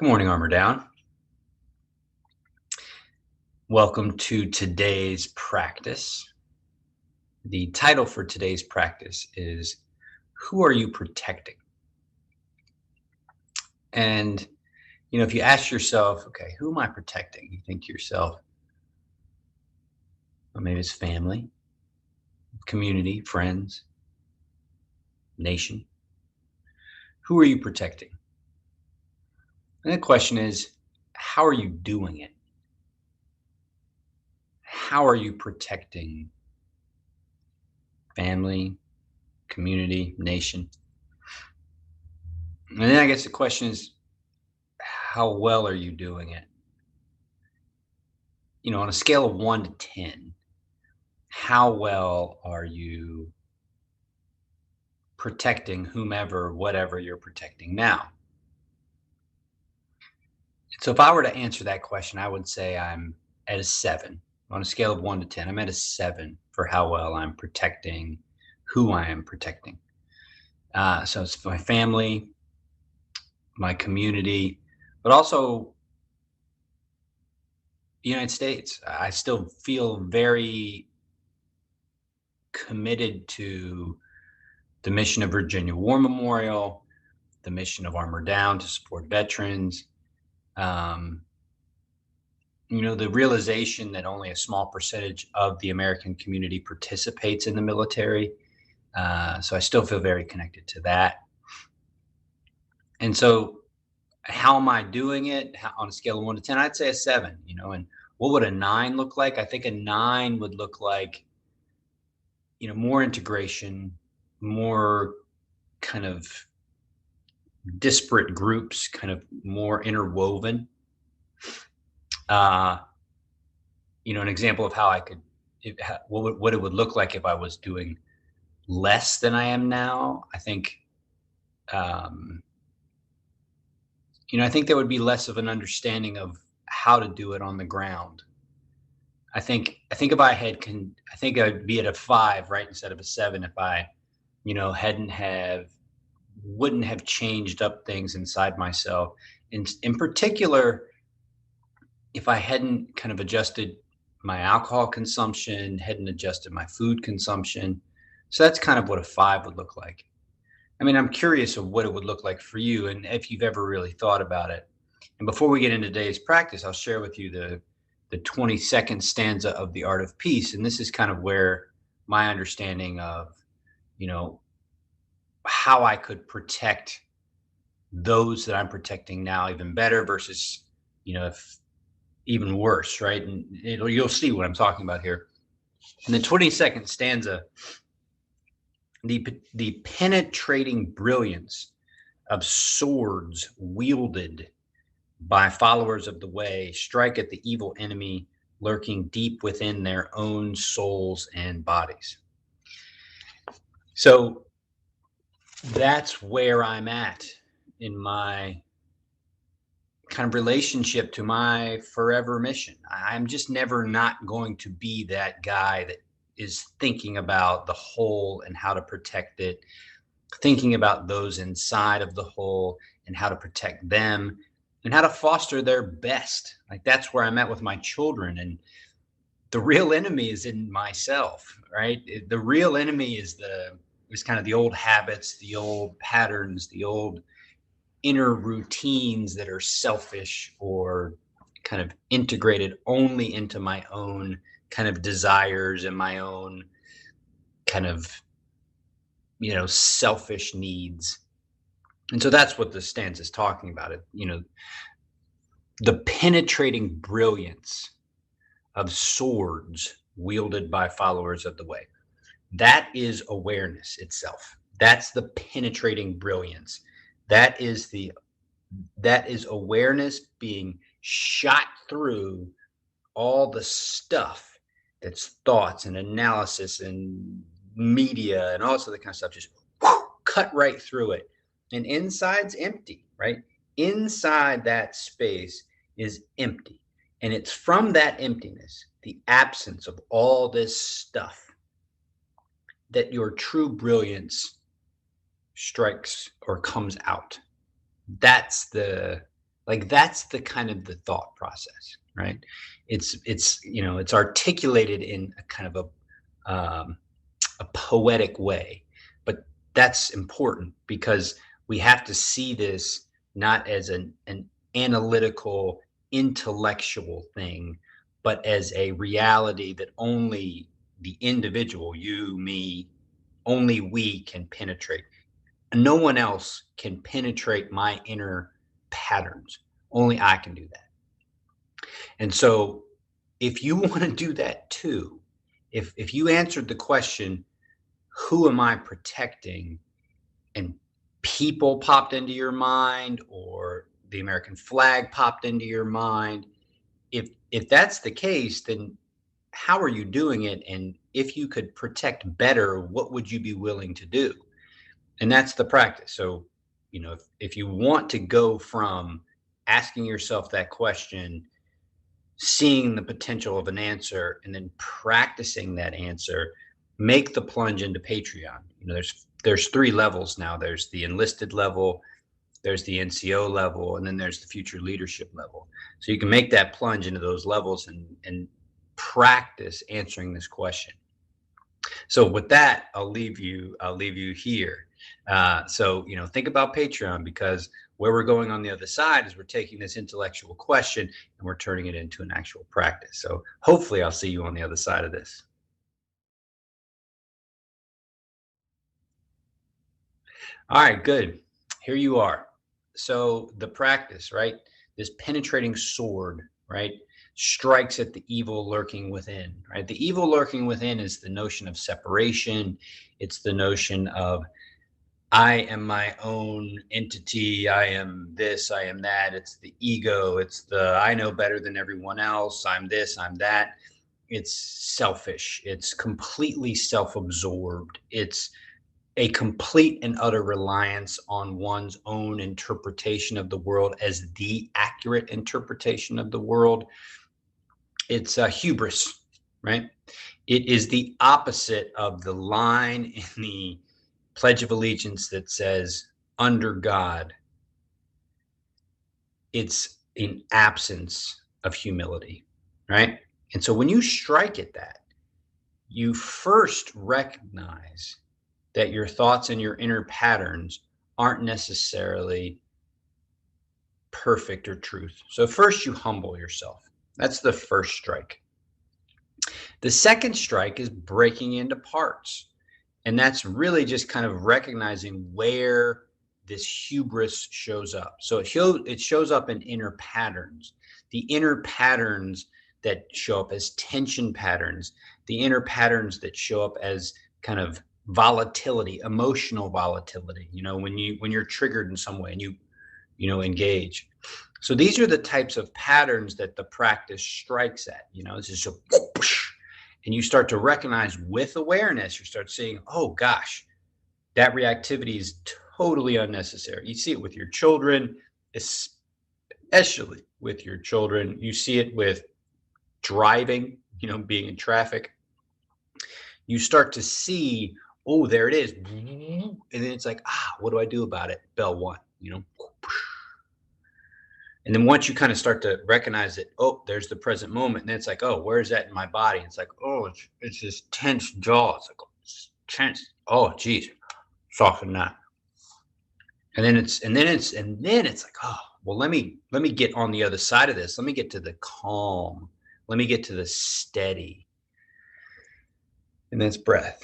Good morning, Armor Down. Welcome to today's practice. The title for today's practice is Who Are You Protecting? And, if you ask yourself, okay, who am I protecting? You think to yourself, well, maybe it's family, community, friends, nation. Who are you protecting? And the question is, how are you doing it? How are you protecting family, community, nation? And then I guess the question is, how well are you doing it? On a scale of 1 to 10, how well are you protecting whomever, whatever you're protecting now? So if I were to answer that question, I would say I'm at a 7. On a scale of 1 to 10, I'm at a 7 for how well I'm protecting who I am protecting. So it's my family, my community, but also the United States. I still feel very committed to the mission of Virginia War Memorial, the mission of Armor Down to support veterans. Um, the realization that only a small percentage of the American community participates in the military. So I still feel very connected to that. And so how am I doing it on a scale of 1 to 10? I'd say a 7, and what would a 9 look like? I think a 9 would look like, more integration, more kind of disparate groups, kind of more interwoven. An example of how I could, what it would look like if I was doing less than I am now. I think, I think there would be less of an understanding of how to do it on the ground. I think if I I think I'd be at a 5, right, instead of a 7 if I, wouldn't have changed up things inside myself. In particular, if I hadn't kind of adjusted my alcohol consumption, hadn't adjusted my food consumption. So that's kind of what a 5 would look like. I mean, I'm curious of what it would look like for you and if you've ever really thought about it. And before we get into today's practice, I'll share with you the 22nd stanza of The Art of Peace. And this is kind of where my understanding of, how I could protect those that I'm protecting now even better versus, if even worse, right? And you'll see what I'm talking about here. In the 22nd stanza, the penetrating brilliance of swords wielded by followers of the way strike at the evil enemy lurking deep within their own souls and bodies. So that's where I'm at in my kind of relationship to my forever mission. I'm just never not going to be that guy that is thinking about the whole and how to protect it, thinking about those inside of the whole and how to protect them and how to foster their best. Like that's where I'm at with my children. And the real enemy is in myself, right? The real enemy is kind of the old habits, the old patterns, the old inner routines that are selfish or kind of integrated only into my own kind of desires and my own kind of, selfish needs. And so that's what the stanza is talking about. The penetrating brilliance of swords wielded by followers of the way. That is awareness itself. That's the penetrating brilliance. That is awareness being shot through all the stuff that's thoughts and analysis and media and all this other kind of stuff, just cut right through it. And inside's empty, right? Inside that space is empty. And it's from that emptiness, the absence of all this stuff, that your true brilliance strikes or comes out. That's the Like that's the kind of the thought process, right? It's articulated in a kind of a poetic way, but that's important because we have to see this not as an analytical, intellectual thing, but as a reality that only the individual, you, me, only we can penetrate. No one else can penetrate my inner patterns. Only I can do that. And so if you want to do that too, if you answered the question, who am I protecting? And people popped into your mind or the American flag popped into your mind. If that's the case, then how are you doing it? And if you could protect better, what would you be willing to do? And that's the practice. So, if you want to go from asking yourself that question, seeing the potential of an answer, and then practicing that answer, make the plunge into Patreon. There's three levels now. There's the enlisted level, there's the NCO level, and then there's the future leadership level. So you can make that plunge into those levels and practice answering this question. So with that, I'll leave you here. So think about Patreon, because where we're going on the other side is we're taking this intellectual question and we're turning it into an actual practice. So hopefully I'll see you on the other side of this. All right, good. Here you are. So the practice, right? This penetrating sword, right? Strikes at the evil lurking within, right? The evil lurking within is the notion of separation. It's the notion of I am my own entity. I am this, I am that. It's the ego. It's the I know better than everyone else. I'm this, I'm that. It's selfish. It's completely self absorbed. It's a complete and utter reliance on one's own interpretation of the world as the accurate interpretation of the world. It's a hubris, right? It is the opposite of the line in the Pledge of Allegiance that says, under God. It's an absence of humility, right? And so when you strike at that, you first recognize that your thoughts and your inner patterns aren't necessarily perfect or truth. So first you humble yourself. That's the first strike. The second strike is breaking into parts. And that's really just kind of recognizing where this hubris shows up. So it shows up in inner patterns, the inner patterns that show up as tension patterns, the inner patterns that show up as kind of volatility, emotional volatility, when you're triggered in some way and you engage. So these are the types of patterns that the practice strikes at. It's just a whoosh, and you start to recognize with awareness, you start seeing, oh gosh, that reactivity is totally unnecessary. You see it with your children, especially with your children. You see it with driving, being in traffic. You start to see, oh, there it is. And then it's like, what do I do about it? Bell one. And then once you kind of start to recognize that, oh, there's the present moment, and then it's like, oh, where's that in my body? It's like, oh, it's this tense jaw. It's like, oh, it's tense. Oh, geez, soften that. And then it's like, oh, well, let me get on the other side of this. Let me get to the calm. Let me get to the steady. And that's breath.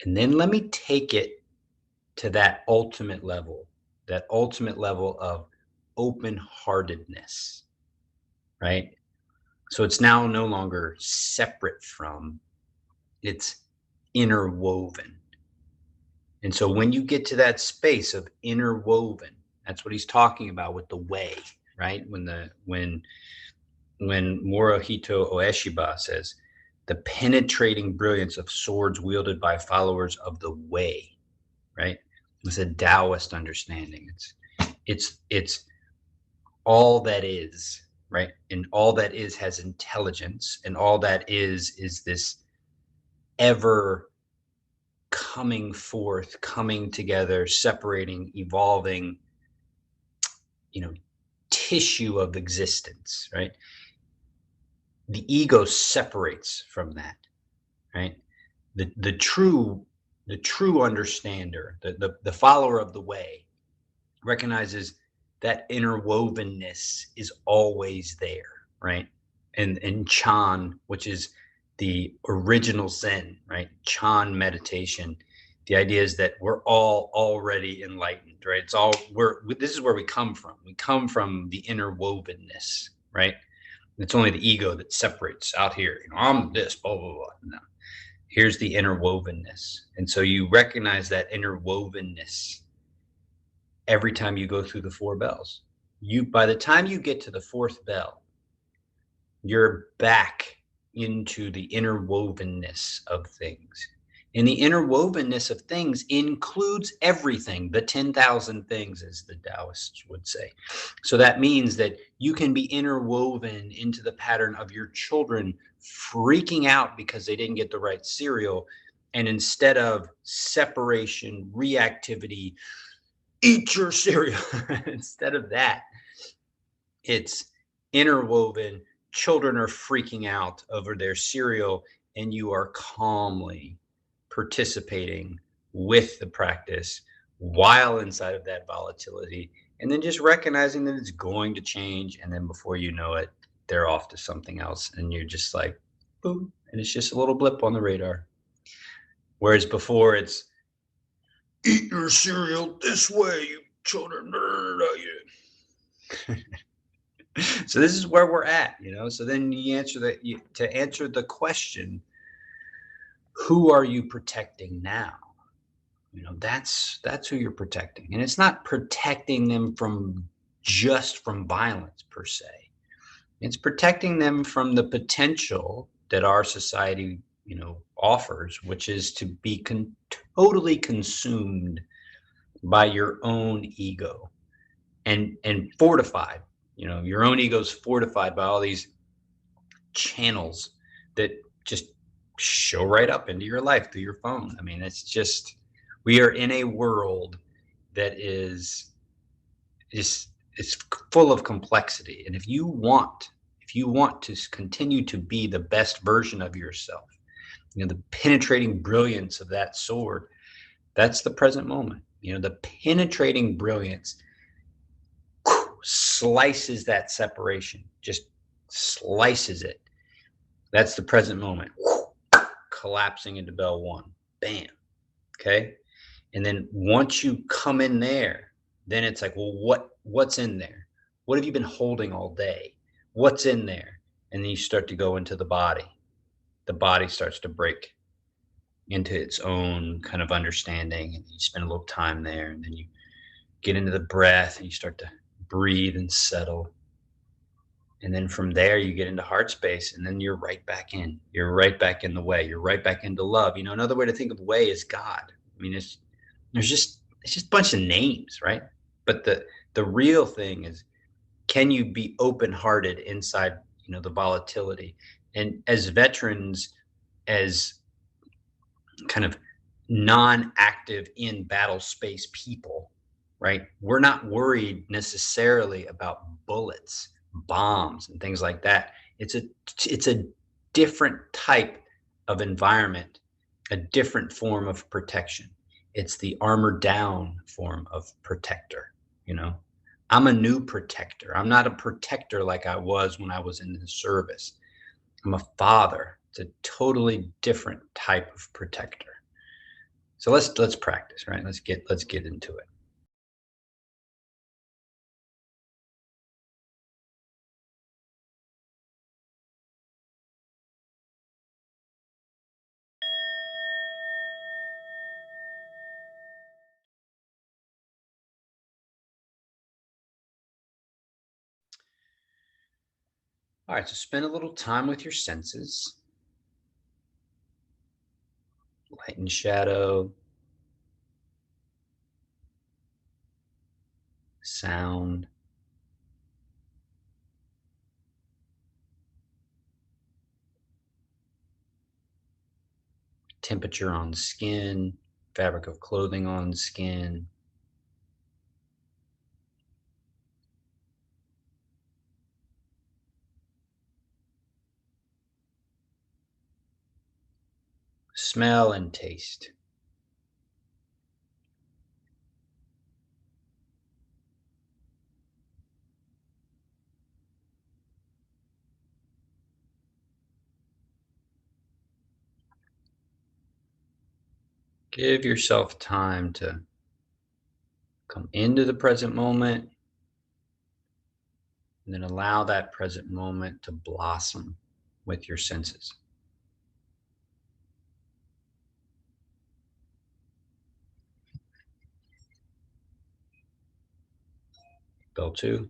And then let me take it to that ultimate level of open-heartedness, right? So it's now no longer separate from, it's interwoven. And so when you get to that space of interwoven, that's what he's talking about with the way, right? When Morihito Ueshiba says, the penetrating brilliance of swords wielded by followers of the way, right? It's a Taoist understanding. It's all that is, right? And all that is has intelligence, and all that is this ever coming forth, coming together, separating, evolving, you know, tissue of existence, right? The ego separates from that, right? The true understander, the follower of the way, recognizes that interwovenness is always there, right? And Chan, which is the original Zen, right? Chan meditation. The idea is that we're all already enlightened, right? It's all this is where we come from. We come from the interwovenness, right? It's only the ego that separates out here. I'm this, blah, blah, blah. No. Here's the interwovenness. And so you recognize that interwovenness every time you go through the four bells. By the time you get to the fourth bell, you're back into the interwovenness of things. And the interwovenness of things includes everything, the 10,000 things, as the Taoists would say. So that means that you can be interwoven into the pattern of your children freaking out because they didn't get the right cereal. And instead of separation, reactivity, eat your cereal, instead of that, it's interwoven. Children are freaking out over their cereal, and you are calmly participating with the practice while inside of that volatility, and then just recognizing that it's going to change. And then before you know it, they're off to something else, and you're just like, boom, and it's just a little blip on the radar. Whereas before, it's eat your cereal this way, you children. So this is where we're at, so then to answer the question, who are you protecting now? That's who you're protecting. And it's not protecting them from violence per se. It's protecting them from the potential that our society offers, which is to be totally consumed by your own ego and fortified. Your own ego is fortified by all these channels that just show right up into your life through your phone. I mean, it's just, we are in a world that is just, it's full of complexity. And if you want to continue to be the best version of yourself, the penetrating brilliance of that sword, that's the present moment. The penetrating brilliance slices that separation, just slices it. That's the present moment, collapsing into bell one, bam. Okay. And then once you come in there, then it's like, well, what's in there? What have you been holding all day? What's in there? And then you start to go into the body. The body starts to break into its own kind of understanding, and you spend a little time there, and then you get into the breath and you start to breathe and settle. And then from there, you get into heart space, and then you're right back in. You're right back in the way. You're right back into love. Another way to think of way is God. I mean, it's just a bunch of names, right? But the real thing is, can you be open-hearted inside, the volatility? And as veterans, as kind of non-active in battle space people, right? We're not worried necessarily about bullets, bombs, and things like that. It's a different type of environment, a different form of protection. It's the armored down form of protector. I'm a new protector. I'm not a protector like I was when I was in the service. I'm a father. It's a totally different type of protector. So let's practice, right? Let's get into it. All right, so spend a little time with your senses. Light and shadow, sound, temperature on skin, fabric of clothing on skin. Smell and taste. Give yourself time to come into the present moment and then allow that present moment to blossom with your senses. Bell two.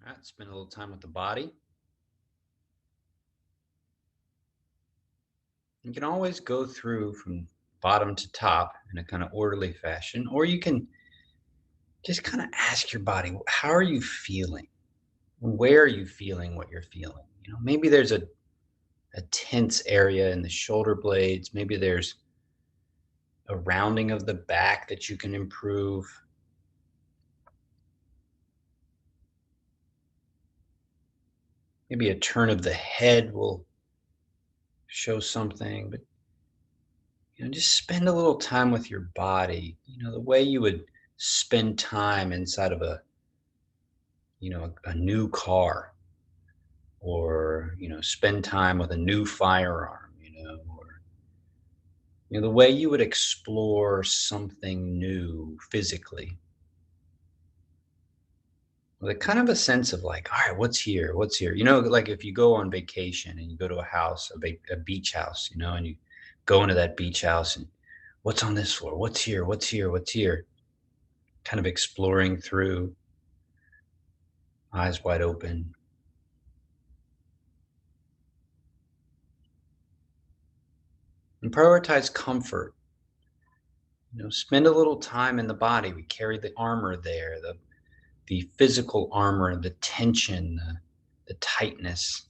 All right, spend a little time with the body. You can always go through from bottom to top in a kind of orderly fashion, or you can just kind of ask your body, how are you feeling? Where are you feeling what you're feeling? Maybe there's a tense area in the shoulder blades. Maybe there's a rounding of the back that you can improve. Maybe a turn of the head will show something, but just spend a little time with your body, the way you would spend time inside of a new car, or spend time with a new firearm, or the way you would explore something new physically, with a kind of a sense of like, all right, what's here, like if you go on vacation and you go to a house, a beach house, and you go into that beach house and what's on this floor, what's here, kind of exploring through, eyes wide open. And prioritize comfort. Spend a little time in the body. We carry the armor there, the physical armor, the tension, the tightness.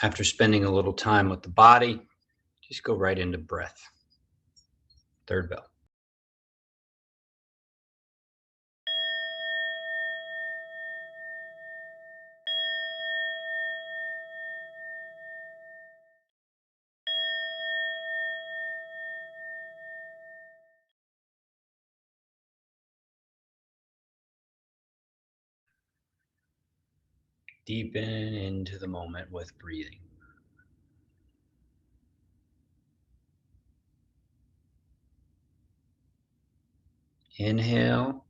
After spending a little time with the body, just go right into breath. Third bell. Deepen into the moment with breathing. Inhale.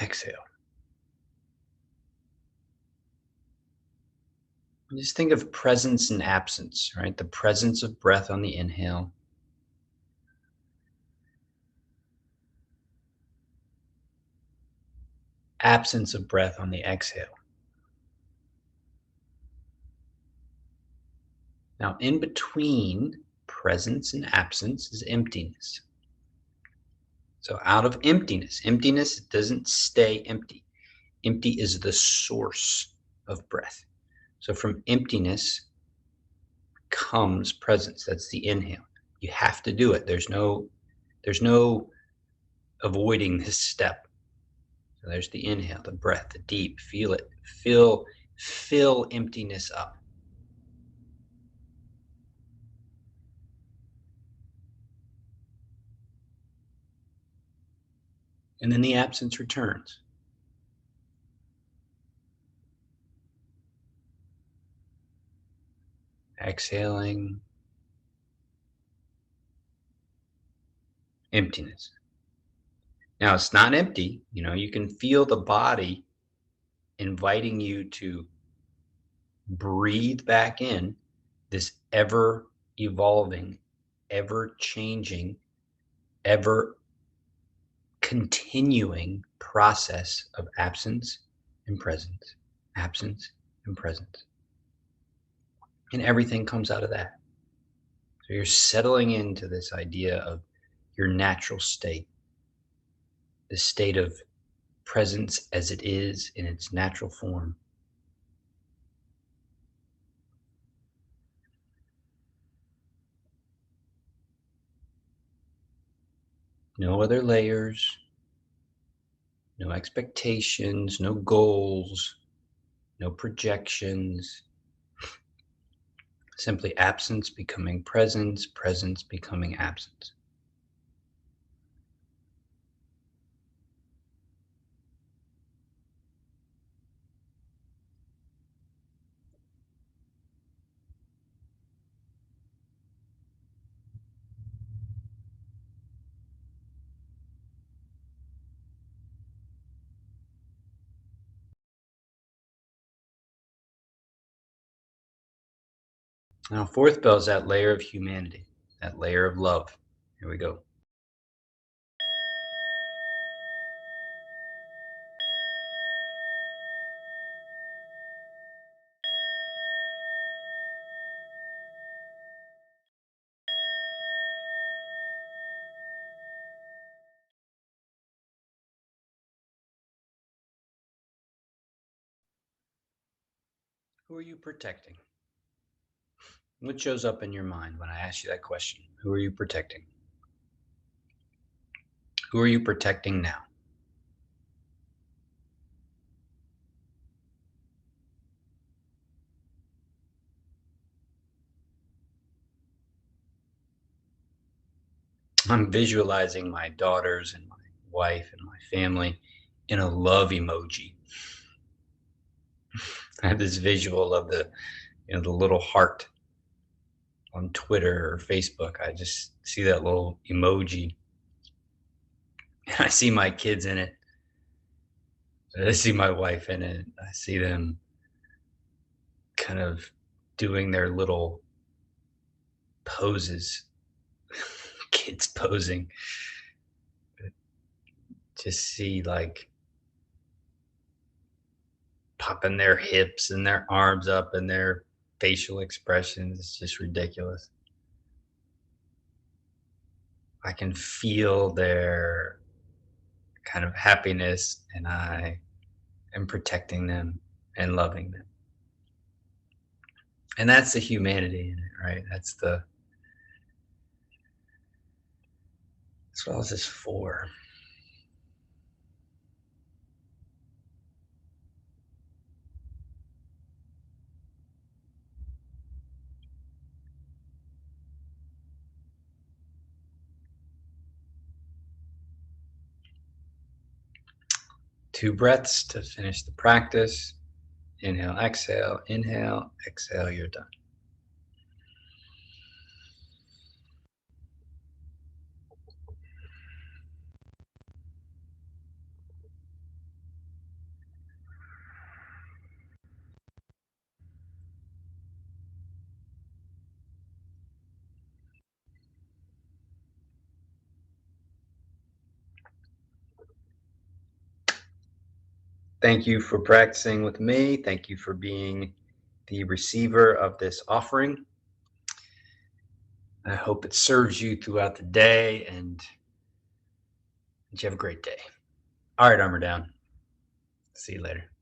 Exhale. And just think of presence and absence, right? The presence of breath on the inhale. Absence of breath on the exhale. Now, in between presence and absence is emptiness. So out of emptiness doesn't stay empty. Empty is the source of breath. So from emptiness comes presence. That's the inhale. You have to do it. There's no avoiding this step. So there's the inhale, the breath, the deep. Feel it. Fill emptiness up. And then the absence returns. Exhaling, emptiness. Now it's not empty. You can feel the body inviting you to breathe back in this ever evolving, ever changing, ever continuing process of absence and presence, absence and presence. And everything comes out of that. So you're settling into this idea of your natural state, the state of presence as it is in its natural form. No other layers, no expectations, no goals, no projections. Simply absence becoming presence, presence becoming absence. Now, fourth bell is that layer of humanity, that layer of love. Here we go. Who are you protecting? What shows up in your mind when I ask you that question? Who are you protecting? Who are you protecting now? I'm visualizing my daughters and my wife and my family in a love emoji. I have this visual of the little heart on Twitter or Facebook. I just see that little emoji and I see my kids in it. I see my wife in it. I see them kind of doing their little poses, kids posing. Just see like popping their hips and their arms up and their facial expressions. It's just ridiculous. I can feel their kind of happiness, and I am protecting them and loving them. And that's the humanity in it, right? That's what all this for. Two breaths to finish the practice. Inhale, exhale, you're done. Thank you for practicing with me. Thank you for being the receiver of this offering. I hope it serves you throughout the day and that you have a great day. All right, Armor Down. See you later.